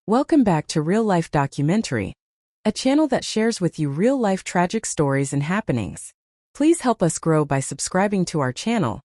Welcome back to Real Life Documentary, a channel that shares with you real-life tragic stories and happenings. Please help us grow by subscribing to our channel,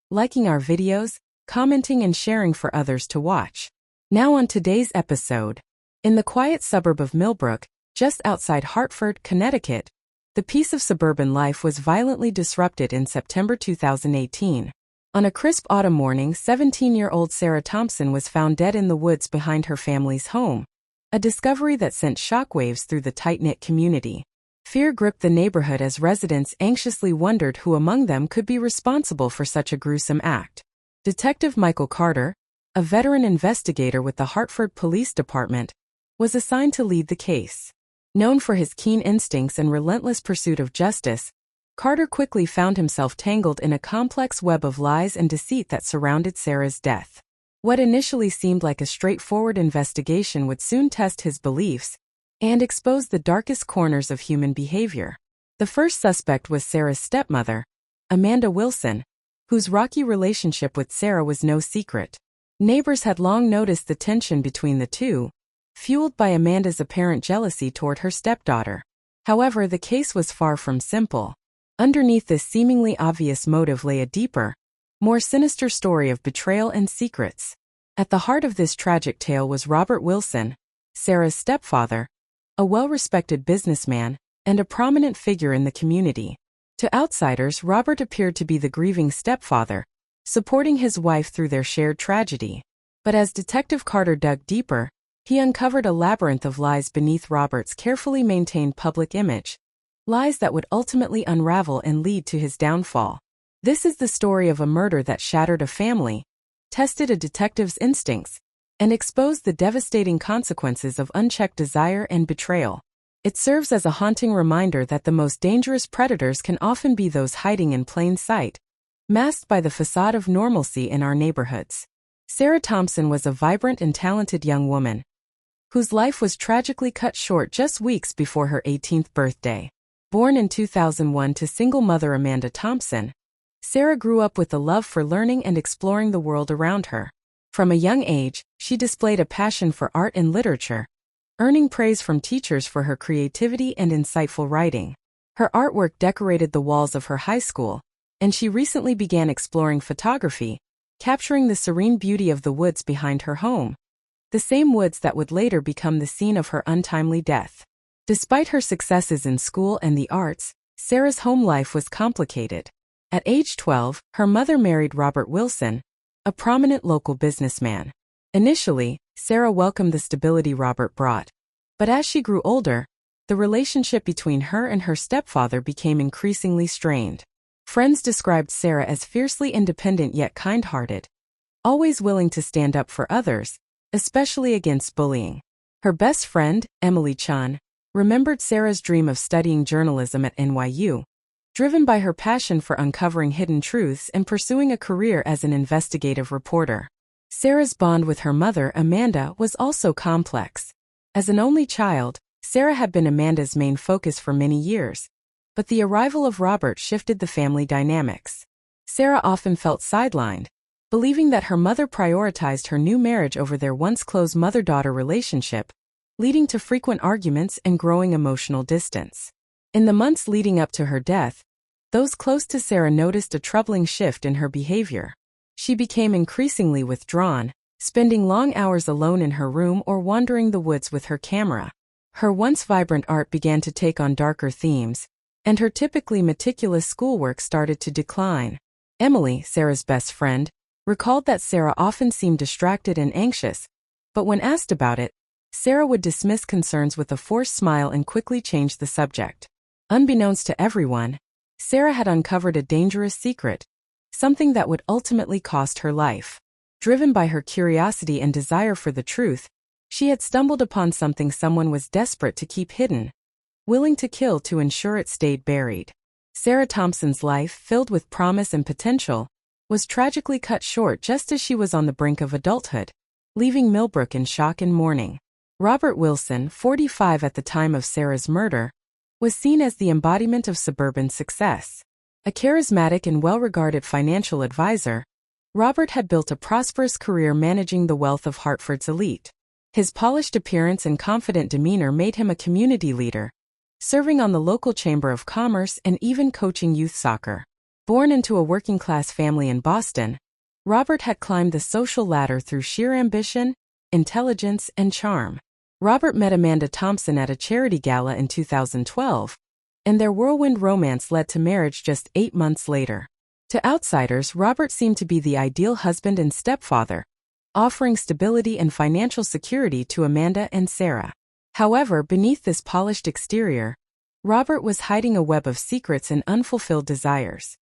liking our videos, commenting and sharing for others to watch. Now on today's episode. In the quiet suburb of Millbrook, just outside Hartford, Connecticut, the peace of suburban life was violently disrupted in September 2018. On a crisp autumn morning, 17-year-old Sarah Thompson was found dead in the woods behind her family's home, a discovery that sent shockwaves through the tight-knit community. Fear gripped the neighborhood as residents anxiously wondered who among them could be responsible for such a gruesome act. Detective Michael Carter, a veteran investigator with the Hartford Police Department, was assigned to lead the case. Known for his keen instincts and relentless pursuit of justice, Carter quickly found himself tangled in a complex web of lies and deceit that surrounded Sarah's death. What initially seemed like a straightforward investigation would soon test his beliefs and expose the darkest corners of human behavior. The first suspect was Sarah's stepmother, Amanda Wilson, whose rocky relationship with Sarah was no secret. Neighbors had long noticed the tension between the two, fueled by Amanda's apparent jealousy toward her stepdaughter. However, the case was far from simple. Underneath this seemingly obvious motive lay a deeper, more sinister story of betrayal and secrets. At the heart of this tragic tale was Robert Wilson, Sarah's stepfather, a well-respected businessman and a prominent figure in the community. To outsiders, Robert appeared to be the grieving stepfather, supporting his wife through their shared tragedy. But as Detective Carter dug deeper, he uncovered a labyrinth of lies beneath Robert's carefully maintained public image. Lies that would ultimately unravel and lead to his downfall. This is the story of a murder that shattered a family, tested a detective's instincts, and exposed the devastating consequences of unchecked desire and betrayal. It serves as a haunting reminder that the most dangerous predators can often be those hiding in plain sight, masked by the facade of normalcy in our neighborhoods. Sarah Thompson was a vibrant and talented young woman, whose life was tragically cut short just weeks before her 18th birthday. Born in 2001 to single mother Amanda Thompson, Sarah grew up with a love for learning and exploring the world around her. From a young age, she displayed a passion for art and literature, earning praise from teachers for her creativity and insightful writing. Her artwork decorated the walls of her high school, and she recently began exploring photography, capturing the serene beauty of the woods behind her home, the same woods that would later become the scene of her untimely death. Despite her successes in school and the arts, Sarah's home life was complicated. At age 12, her mother married Robert Wilson, a prominent local businessman. Initially, Sarah welcomed the stability Robert brought. But as she grew older, the relationship between her and her stepfather became increasingly strained. Friends described Sarah as fiercely independent yet kind-hearted, always willing to stand up for others, especially against bullying. Her best friend, Emily Chun, remembered Sarah's dream of studying journalism at NYU, driven by her passion for uncovering hidden truths and pursuing a career as an investigative reporter. Sarah's bond with her mother, Amanda, was also complex. As an only child, Sarah had been Amanda's main focus for many years, but the arrival of Robert shifted the family dynamics. Sarah often felt sidelined, believing that her mother prioritized her new marriage over their once close mother-daughter relationship, leading to frequent arguments and growing emotional distance. In the months leading up to her death, those close to Sarah noticed a troubling shift in her behavior. She became increasingly withdrawn, spending long hours alone in her room or wandering the woods with her camera. Her once vibrant art began to take on darker themes, and her typically meticulous schoolwork started to decline. Emily, Sarah's best friend, recalled that Sarah often seemed distracted and anxious, but when asked about it, Sarah would dismiss concerns with a forced smile and quickly change the subject. Unbeknownst to everyone, Sarah had uncovered a dangerous secret, something that would ultimately cost her life. Driven by her curiosity and desire for the truth, she had stumbled upon something someone was desperate to keep hidden, willing to kill to ensure it stayed buried. Sarah Thompson's life, filled with promise and potential, was tragically cut short just as she was on the brink of adulthood, leaving Millbrook in shock and mourning. Robert Wilson, 45 at the time of Sarah's murder, was seen as the embodiment of suburban success. A charismatic and well-regarded financial advisor, Robert had built a prosperous career managing the wealth of Hartford's elite. His polished appearance and confident demeanor made him a community leader, serving on the local chamber of commerce and even coaching youth soccer. Born into a working-class family in Boston, Robert had climbed the social ladder through sheer ambition, intelligence, and charm. Robert met Amanda Thompson at a charity gala in 2012, and their whirlwind romance led to marriage just 8 months later. To outsiders, Robert seemed to be the ideal husband and stepfather, offering stability and financial security to Amanda and Sarah. However, beneath this polished exterior, Robert was hiding a web of secrets and unfulfilled desires.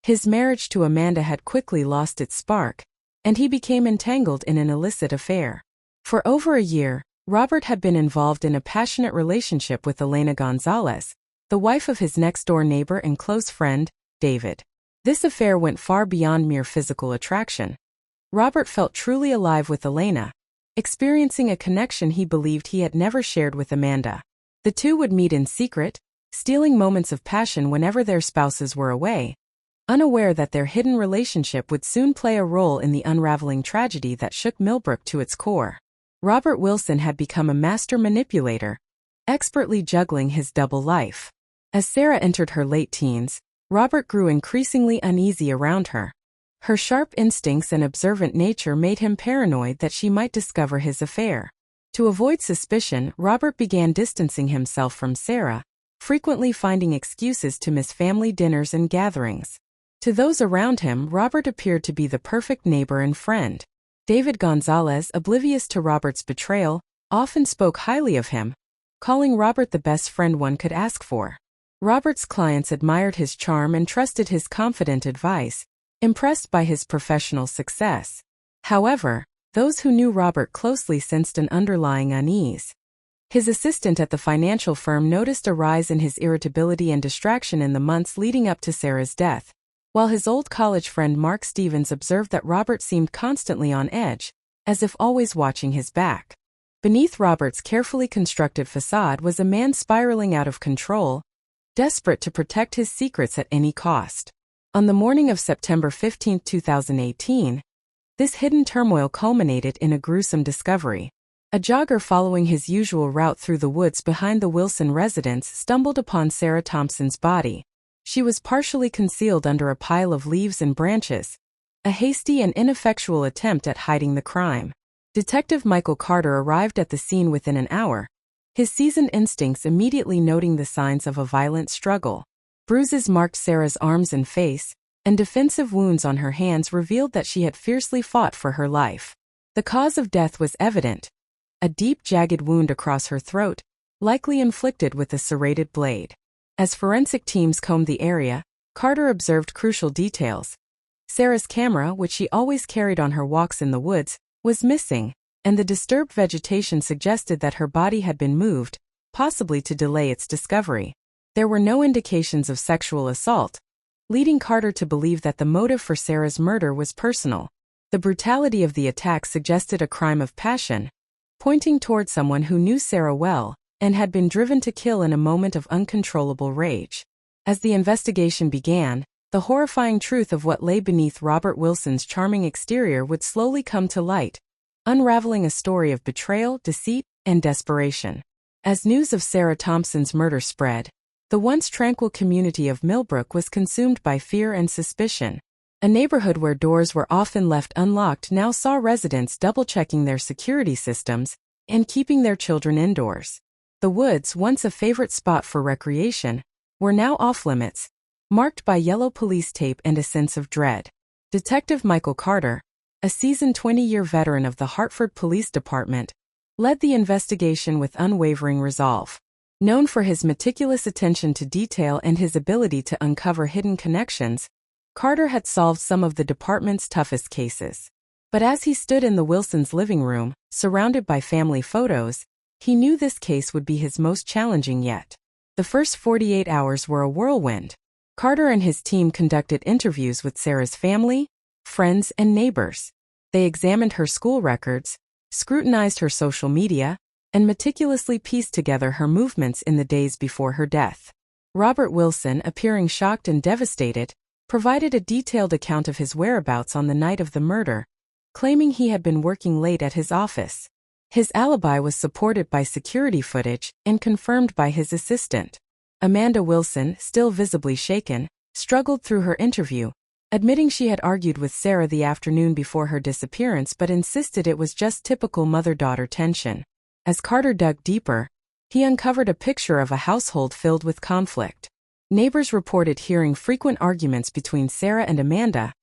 His marriage to Amanda had quickly lost its spark, and he became entangled in an illicit affair. For over a year, Robert had been involved in a passionate relationship with Elena Gonzalez, the wife of his next-door neighbor and close friend, David. This affair went far beyond mere physical attraction. Robert felt truly alive with Elena, experiencing a connection he believed he had never shared with Amanda. The two would meet in secret, stealing moments of passion whenever their spouses were away, unaware that their hidden relationship would soon play a role in the unraveling tragedy that shook Millbrook to its core. Robert Wilson had become a master manipulator, expertly juggling his double life. As Sarah entered her late teens, Robert grew increasingly uneasy around her. Her sharp instincts and observant nature made him paranoid that she might discover his affair. To avoid suspicion, Robert began distancing himself from Sarah, frequently finding excuses to miss family dinners and gatherings. To those around him, Robert appeared to be the perfect neighbor and friend. David Gonzalez, oblivious to Robert's betrayal, often spoke highly of him, calling Robert the best friend one could ask for. Robert's clients admired his charm and trusted his confident advice, impressed by his professional success. However, those who knew Robert closely sensed an underlying unease. His assistant at the financial firm noticed a rise in his irritability and distraction in the months leading up to Sarah's death, while his old college friend Mark Stevens observed that Robert seemed constantly on edge, as if always watching his back. Beneath Robert's carefully constructed facade was a man spiraling out of control, desperate to protect his secrets at any cost. On the morning of September 15, 2018, this hidden turmoil culminated in a gruesome discovery. A jogger following his usual route through the woods behind the Wilson residence stumbled upon Sarah Thompson's body. She was partially concealed under a pile of leaves and branches, a hasty and ineffectual attempt at hiding the crime. Detective Michael Carter arrived at the scene within an hour, his seasoned instincts immediately noting the signs of a violent struggle. Bruises marked Sarah's arms and face, and defensive wounds on her hands revealed that she had fiercely fought for her life. The cause of death was evident: a deep, jagged wound across her throat, likely inflicted with a serrated blade. As forensic teams combed the area, Carter observed crucial details. Sarah's camera, which she always carried on her walks in the woods, was missing, and the disturbed vegetation suggested that her body had been moved, possibly to delay its discovery. There were no indications of sexual assault, leading Carter to believe that the motive for Sarah's murder was personal. The brutality of the attack suggested a crime of passion, pointing toward someone who knew Sarah well and had been driven to kill in a moment of uncontrollable rage. As the investigation began, the horrifying truth of what lay beneath Robert Wilson's charming exterior would slowly come to light, unraveling a story of betrayal, deceit, and desperation. As news of Sarah Thompson's murder spread, the once tranquil community of Millbrook was consumed by fear and suspicion. A neighborhood where doors were often left unlocked now saw residents double-checking their security systems and keeping their children indoors. The woods, once a favorite spot for recreation, were now off-limits, marked by yellow police tape and a sense of dread. Detective Michael Carter, a seasoned 20-year veteran of the Hartford Police Department, led the investigation with unwavering resolve. Known for his meticulous attention to detail and his ability to uncover hidden connections, Carter had solved some of the department's toughest cases. But as he stood in the Wilsons' living room, surrounded by family photos, he knew this case would be his most challenging yet. The first 48 hours were a whirlwind. Carter and his team conducted interviews with Sarah's family, friends, and neighbors. They examined her school records, scrutinized her social media, and meticulously pieced together her movements in the days before her death. Robert Wilson, appearing shocked and devastated, provided a detailed account of his whereabouts on the night of the murder, claiming he had been working late at his office. His alibi was supported by security footage and confirmed by his assistant. Amanda Wilson, still visibly shaken, struggled through her interview, admitting she had argued with Sarah the afternoon before her disappearance but insisted it was just typical mother-daughter tension. As Carter dug deeper, he uncovered a picture of a household filled with conflict. Neighbors reported hearing frequent arguments between Sarah and Amanda,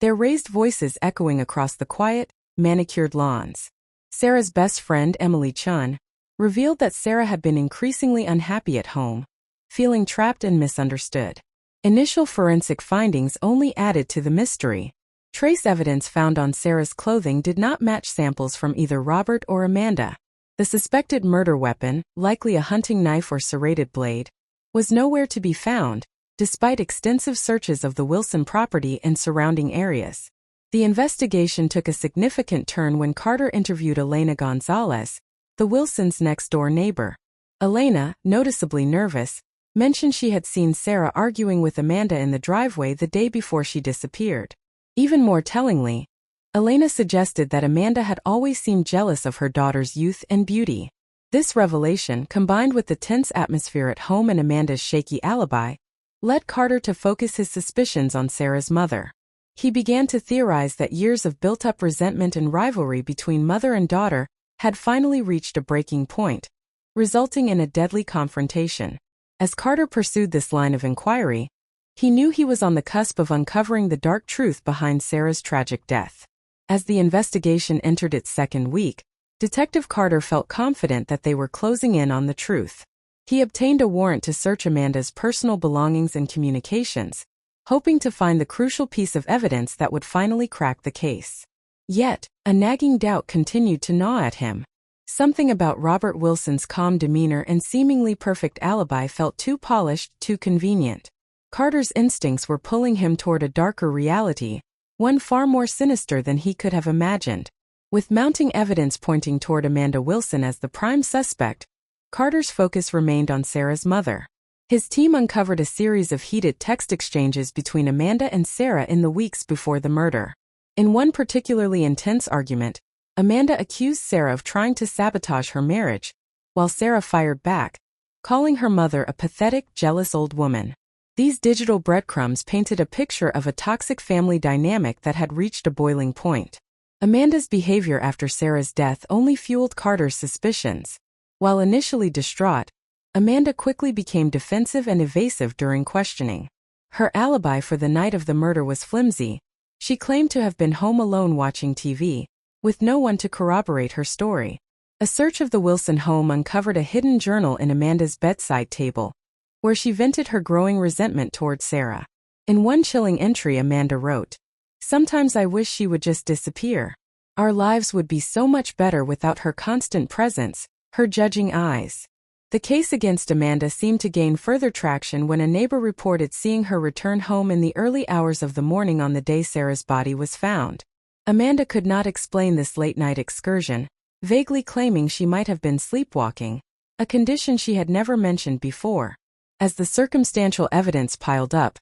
their raised voices echoing across the quiet, manicured lawns. Sarah's best friend, Emily Chun, revealed that Sarah had been increasingly unhappy at home, feeling trapped and misunderstood. Initial forensic findings only added to the mystery. Trace evidence found on Sarah's clothing did not match samples from either Robert or Amanda. The suspected murder weapon, likely a hunting knife or serrated blade, was nowhere to be found, despite extensive searches of the Wilson property and surrounding areas. The investigation took a significant turn when Carter interviewed Elena Gonzalez, the Wilsons' next-door neighbor. Elena, noticeably nervous, mentioned she had seen Sarah arguing with Amanda in the driveway the day before she disappeared. Even more tellingly, Elena suggested that Amanda had always seemed jealous of her daughter's youth and beauty. This revelation, combined with the tense atmosphere at home and Amanda's shaky alibi, led Carter to focus his suspicions on Sarah's mother. He began to theorize that years of built-up resentment and rivalry between mother and daughter had finally reached a breaking point, resulting in a deadly confrontation. As Carter pursued this line of inquiry, he knew he was on the cusp of uncovering the dark truth behind Sarah's tragic death. As the investigation entered its second week, Detective Carter felt confident that they were closing in on the truth. He obtained a warrant to search Amanda's personal belongings and communications, hoping to find the crucial piece of evidence that would finally crack the case. Yet, a nagging doubt continued to gnaw at him. Something about Robert Wilson's calm demeanor and seemingly perfect alibi felt too polished, too convenient. Carter's instincts were pulling him toward a darker reality, one far more sinister than he could have imagined. With mounting evidence pointing toward Amanda Wilson as the prime suspect, Carter's focus remained on Sarah's mother. His team uncovered a series of heated text exchanges between Amanda and Sarah in the weeks before the murder. In one particularly intense argument, Amanda accused Sarah of trying to sabotage her marriage, while Sarah fired back, calling her mother a pathetic, jealous old woman. These digital breadcrumbs painted a picture of a toxic family dynamic that had reached a boiling point. Amanda's behavior after Sarah's death only fueled Carter's suspicions. While initially distraught, Amanda quickly became defensive and evasive during questioning. Her alibi for the night of the murder was flimsy. She claimed to have been home alone watching TV, with no one to corroborate her story. A search of the Wilson home uncovered a hidden journal in Amanda's bedside table, where she vented her growing resentment toward Sarah. In one chilling entry, Amanda wrote, "Sometimes I wish she would just disappear. Our lives would be so much better without her constant presence, her judging eyes." The case against Amanda seemed to gain further traction when a neighbor reported seeing her return home in the early hours of the morning on the day Sarah's body was found. Amanda could not explain this late-night excursion, vaguely claiming she might have been sleepwalking, a condition she had never mentioned before. As the circumstantial evidence piled up,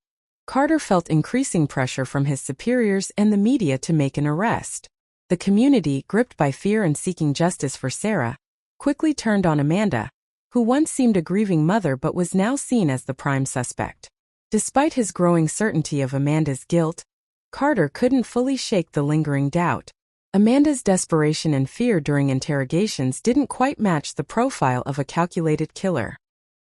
Carter felt increasing pressure from his superiors and the media to make an arrest. The community, gripped by fear and seeking justice for Sarah, quickly turned on Amanda, who once seemed a grieving mother but was now seen as the prime suspect. Despite his growing certainty of Amanda's guilt, Carter couldn't fully shake the lingering doubt. Amanda's desperation and fear during interrogations didn't quite match the profile of a calculated killer.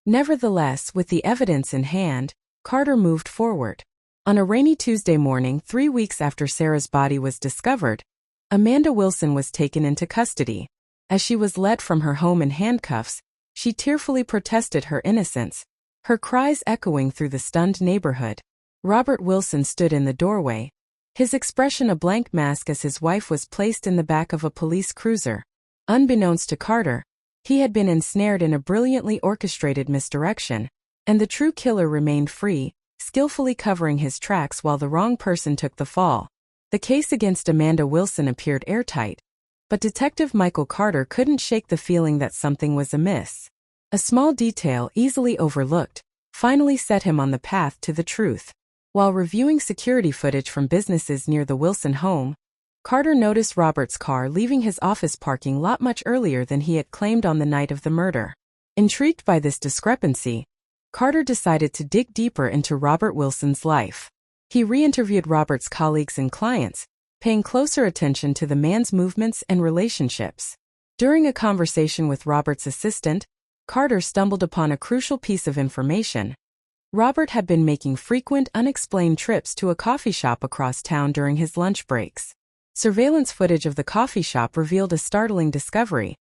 Nevertheless, with the evidence in hand, Carter moved forward. On a rainy Tuesday morning, 3 weeks after Sarah's body was discovered, Amanda Wilson was taken into custody. As she was led from her home in handcuffs, she tearfully protested her innocence, her cries echoing through the stunned neighborhood. Robert Wilson stood in the doorway, his expression a blank mask as his wife was placed in the back of a police cruiser. Unbeknownst to Carter, he had been ensnared in a brilliantly orchestrated misdirection, and the true killer remained free, skillfully covering his tracks while the wrong person took the fall. The case against Amanda Wilson appeared airtight, but Detective Michael Carter couldn't shake the feeling that something was amiss. A small detail, easily overlooked, finally set him on the path to the truth. While reviewing security footage from businesses near the Wilson home, Carter noticed Robert's car leaving his office parking lot much earlier than he had claimed on the night of the murder. Intrigued by this discrepancy, Carter decided to dig deeper into Robert Wilson's life. He re-interviewed Robert's colleagues and clients, paying closer attention to the man's movements and relationships. During a conversation with Robert's assistant, Carter stumbled upon a crucial piece of information. Robert had been making frequent, unexplained trips to a coffee shop across town during his lunch breaks. Surveillance footage of the coffee shop revealed a startling discovery.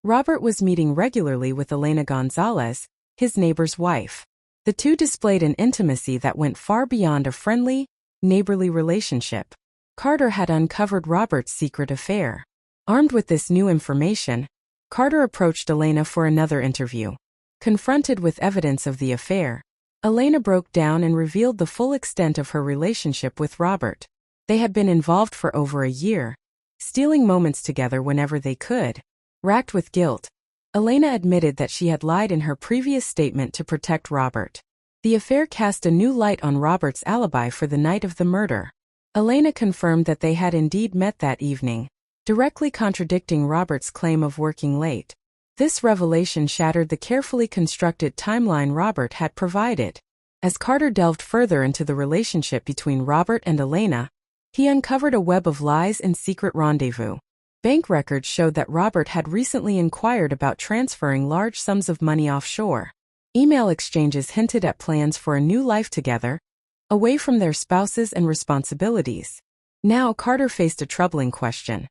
Robert was meeting regularly with Elena Gonzalez, his neighbor's wife. The two displayed an intimacy that went far beyond a friendly, neighborly relationship. Carter had uncovered Robert's secret affair. Armed with this new information, Carter approached Elena for another interview. Confronted with evidence of the affair, Elena broke down and revealed the full extent of her relationship with Robert. They had been involved for over a year, stealing moments together whenever they could. Racked with guilt, Elena admitted that she had lied in her previous statement to protect Robert. The affair cast a new light on Robert's alibi for the night of the murder. Elena confirmed that they had indeed met that evening, directly contradicting Robert's claim of working late. This revelation shattered the carefully constructed timeline Robert had provided. As Carter delved further into the relationship between Robert and Elena, he uncovered a web of lies and secret rendezvous. Bank records showed that Robert had recently inquired about transferring large sums of money offshore. Email exchanges hinted at plans for a new life together, away from their spouses and responsibilities. Now Carter faced a troubling question.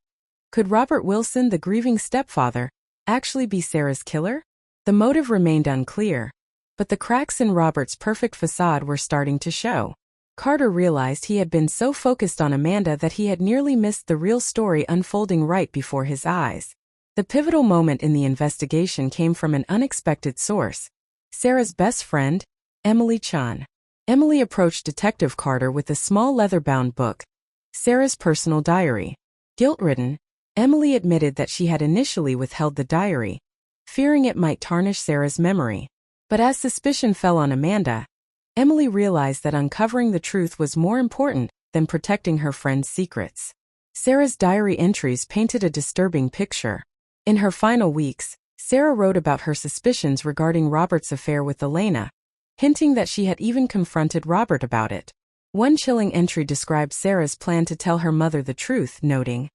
Could Robert Wilson, the grieving stepfather, actually be Sarah's killer? The motive remained unclear, but the cracks in Robert's perfect facade were starting to show. Carter realized he had been so focused on Amanda that he had nearly missed the real story unfolding right before his eyes. The pivotal moment in the investigation came from an unexpected source: Sarah's best friend, Emily Chun. Emily approached Detective Carter with a small leather-bound book, Sarah's personal diary. Guilt-ridden, Emily admitted that she had initially withheld the diary, fearing it might tarnish Sarah's memory. But as suspicion fell on Amanda, Emily realized that uncovering the truth was more important than protecting her friend's secrets. Sarah's diary entries painted a disturbing picture. In her final weeks, Sarah wrote about her suspicions regarding Robert's affair with Elena, hinting that she had even confronted Robert about it. One chilling entry described Sarah's plan to tell her mother the truth, noting,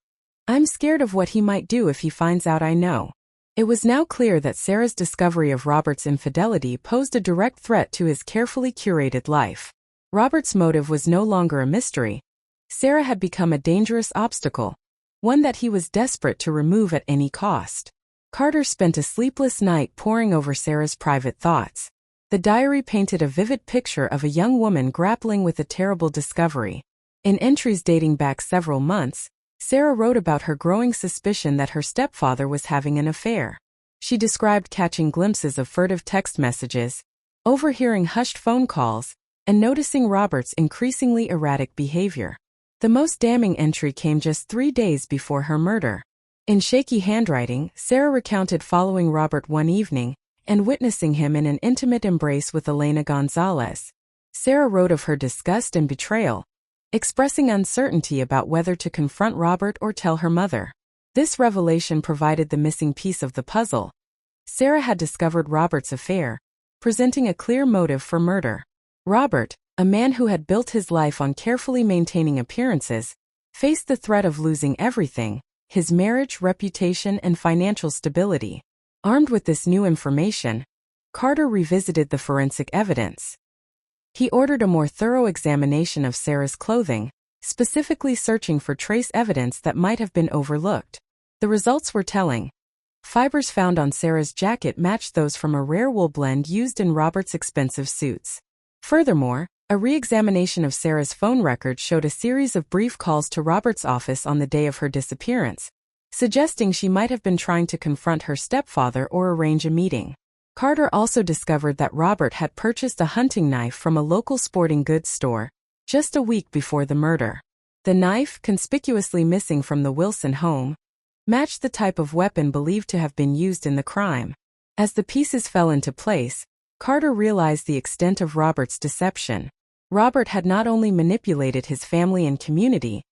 "I'm scared of what he might do if he finds out I know." It was now clear that Sarah's discovery of Robert's infidelity posed a direct threat to his carefully curated life. Robert's motive was no longer a mystery. Sarah had become a dangerous obstacle, one that he was desperate to remove at any cost. Carter spent a sleepless night poring over Sarah's private thoughts. The diary painted a vivid picture of a young woman grappling with a terrible discovery. In entries dating back several months, Sarah wrote about her growing suspicion that her stepfather was having an affair. She described catching glimpses of furtive text messages, overhearing hushed phone calls, and noticing Robert's increasingly erratic behavior. The most damning entry came just 3 days before her murder. In shaky handwriting, Sarah recounted following Robert one evening and witnessing him in an intimate embrace with Elena Gonzalez. Sarah wrote of her disgust and betrayal, expressing uncertainty about whether to confront Robert or tell her mother. This revelation provided the missing piece of the puzzle. Sarah had discovered Robert's affair, presenting a clear motive for murder. Robert, a man who had built his life on carefully maintaining appearances, faced the threat of losing everything: his marriage, reputation, and financial stability. Armed with this new information, Carter revisited the forensic evidence. He ordered a more thorough examination of Sarah's clothing, specifically searching for trace evidence that might have been overlooked. The results were telling. Fibers found on Sarah's jacket matched those from a rare wool blend used in Robert's expensive suits. Furthermore, a re-examination of Sarah's phone records showed a series of brief calls to Robert's office on the day of her disappearance, suggesting she might have been trying to confront her stepfather or arrange a meeting. Carter also discovered that Robert had purchased a hunting knife from a local sporting goods store just a week before the murder. The knife, conspicuously missing from the Wilson home, matched the type of weapon believed to have been used in the crime. As the pieces fell into place, Carter realized the extent of Robert's deception. Robert had not only manipulated his family and community,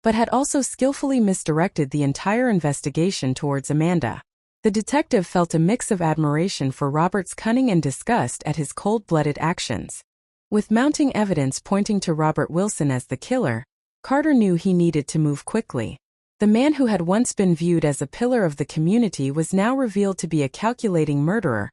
but had also skillfully misdirected the entire investigation towards Amanda. The detective felt a mix of admiration for Robert's cunning and disgust at his cold-blooded actions. With mounting evidence pointing to Robert Wilson as the killer, Carter knew he needed to move quickly. The man who had once been viewed as a pillar of the community was now revealed to be a calculating murderer,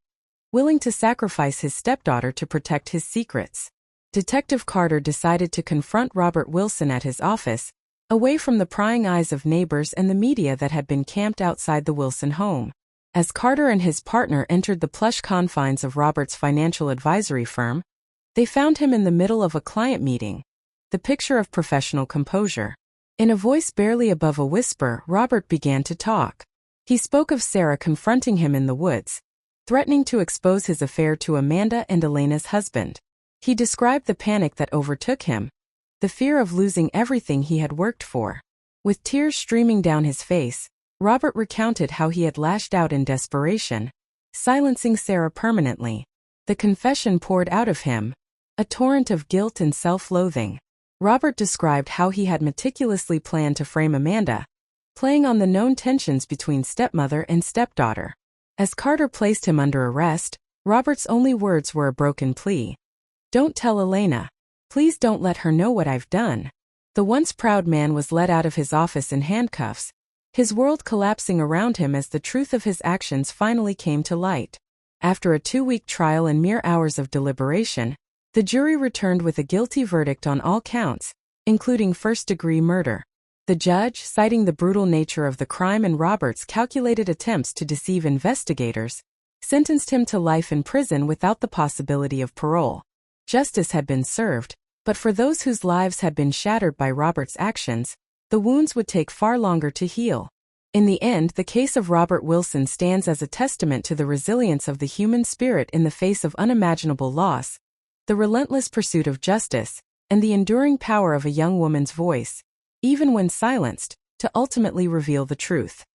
willing to sacrifice his stepdaughter to protect his secrets. Detective Carter decided to confront Robert Wilson at his office, away from the prying eyes of neighbors and the media that had been camped outside the Wilson home. As Carter and his partner entered the plush confines of Robert's financial advisory firm, they found him in the middle of a client meeting, the picture of professional composure. In a voice barely above a whisper, Robert began to talk. He spoke of Sarah confronting him in the woods, threatening to expose his affair to Amanda and Elena's husband. He described the panic that overtook him, the fear of losing everything he had worked for. With tears streaming down his face, Robert recounted how he had lashed out in desperation, silencing Sarah permanently. The confession poured out of him, a torrent of guilt and self-loathing. Robert described how he had meticulously planned to frame Amanda, playing on the known tensions between stepmother and stepdaughter. As Carter placed him under arrest, Robert's only words were a broken plea. "Don't tell Elena. Please don't let her know what I've done." The once proud man was led out of his office in handcuffs, his world collapsing around him as the truth of his actions finally came to light. After a 2-week trial and mere hours of deliberation, the jury returned with a guilty verdict on all counts, including first-degree murder. The judge, citing the brutal nature of the crime and Robert's calculated attempts to deceive investigators, sentenced him to life in prison without the possibility of parole. Justice had been served, but for those whose lives had been shattered by Robert's actions, the wounds would take far longer to heal. In the end, the case of Robert Wilson stands as a testament to the resilience of the human spirit in the face of unimaginable loss, the relentless pursuit of justice, and the enduring power of a young woman's voice, even when silenced, to ultimately reveal the truth.